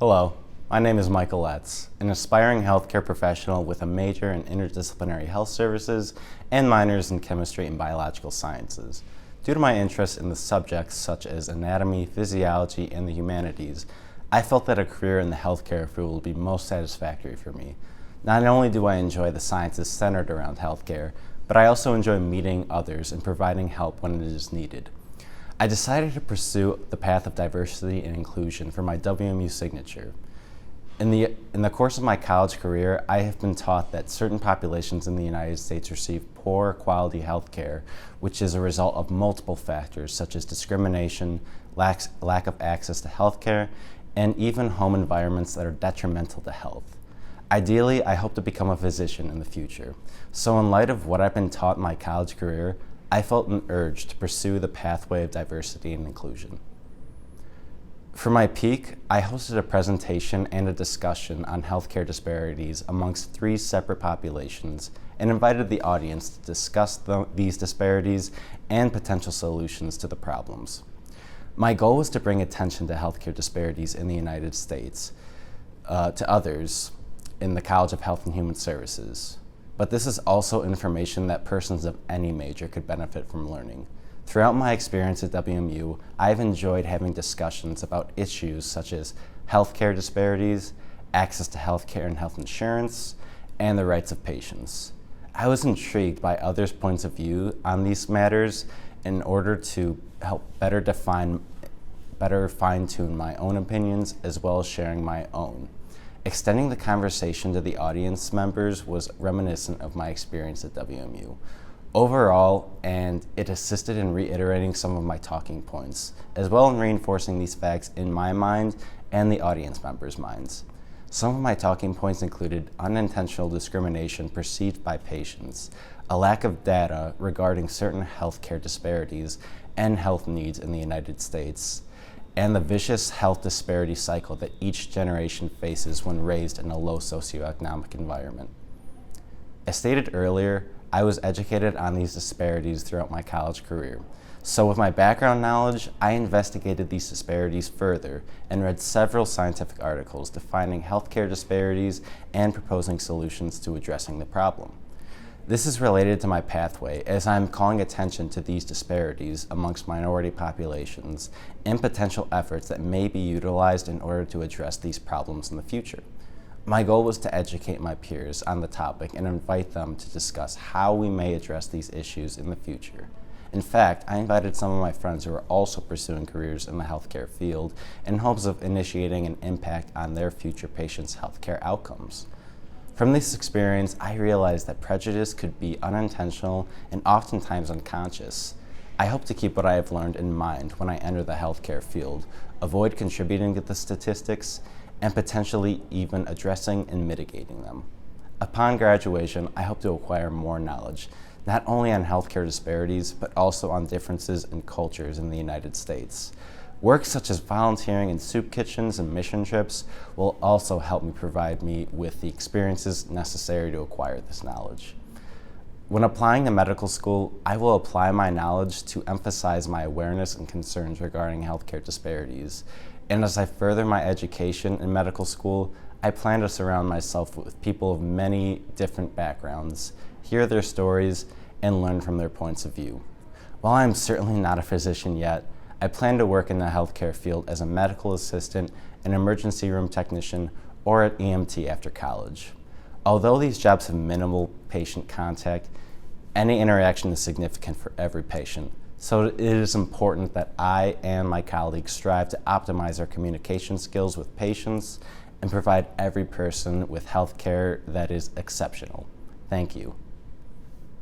Hello, my name is Michael Letz, an aspiring healthcare professional with a major in interdisciplinary health services and minors in chemistry and biological sciences. Due to my interest in the subjects such as anatomy, physiology, and the humanities, I felt that a career in the healthcare field would be most satisfactory for me. Not only do I enjoy the sciences centered around healthcare, but I also enjoy meeting others and providing help when it is needed. I decided to pursue the path of diversity and inclusion for my WMU signature. In the course of my college career, I have been taught that certain populations in the United States receive poor quality health care, which is a result of multiple factors such as discrimination, lack of access to health care, and even home environments that are detrimental to health. Ideally, I hope to become a physician in the future. So in light of what I've been taught in my college career, I felt an urge to pursue the pathway of diversity and inclusion. For my peak, I hosted a presentation and a discussion on healthcare disparities amongst 3 separate populations and invited the audience to discuss these disparities and potential solutions to the problems. My goal was to bring attention to healthcare disparities in the United States to others in the College of Health and Human Services. But this is also information that persons of any major could benefit from learning. Throughout my experience at WMU, I've enjoyed having discussions about issues such as healthcare disparities, access to healthcare and health insurance, and the rights of patients. I was intrigued by others' points of view on these matters in order to help better fine-tune my own opinions as well as sharing my own. Extending the conversation to the audience members was reminiscent of my experience at WMU. Overall, and it assisted in reiterating some of my talking points, as well as reinforcing these facts in my mind and the audience members' minds. Some of my talking points included unintentional discrimination perceived by patients, a lack of data regarding certain healthcare disparities and health needs in the United States, and the vicious health disparity cycle that each generation faces when raised in a low socioeconomic environment. As stated earlier, I was educated on these disparities throughout my college career. So with my background knowledge, I investigated these disparities further and read several scientific articles defining healthcare disparities and proposing solutions to addressing the problem. This is related to my pathway as I'm calling attention to these disparities amongst minority populations and potential efforts that may be utilized in order to address these problems in the future. My goal was to educate my peers on the topic and invite them to discuss how we may address these issues in the future. In fact, I invited some of my friends who are also pursuing careers in the healthcare field in hopes of initiating an impact on their future patients' healthcare outcomes. From this experience, I realized that prejudice could be unintentional and oftentimes unconscious. I hope to keep what I have learned in mind when I enter the healthcare field, avoid contributing to the statistics, and potentially even addressing and mitigating them. Upon graduation, I hope to acquire more knowledge, not only on healthcare disparities, but also on differences in cultures in the United States. Work such as volunteering in soup kitchens and mission trips will also help me provide me with the experiences necessary to acquire this knowledge. When applying to medical school, I will apply my knowledge to emphasize my awareness and concerns regarding healthcare disparities. And as I further my education in medical school, I plan to surround myself with people of many different backgrounds, hear their stories, and learn from their points of view. While I am certainly not a physician yet, I plan to work in the healthcare field as a medical assistant, an emergency room technician, or an EMT after college. Although these jobs have minimal patient contact, any interaction is significant for every patient. So it is important that I and my colleagues strive to optimize our communication skills with patients and provide every person with healthcare that is exceptional. Thank you.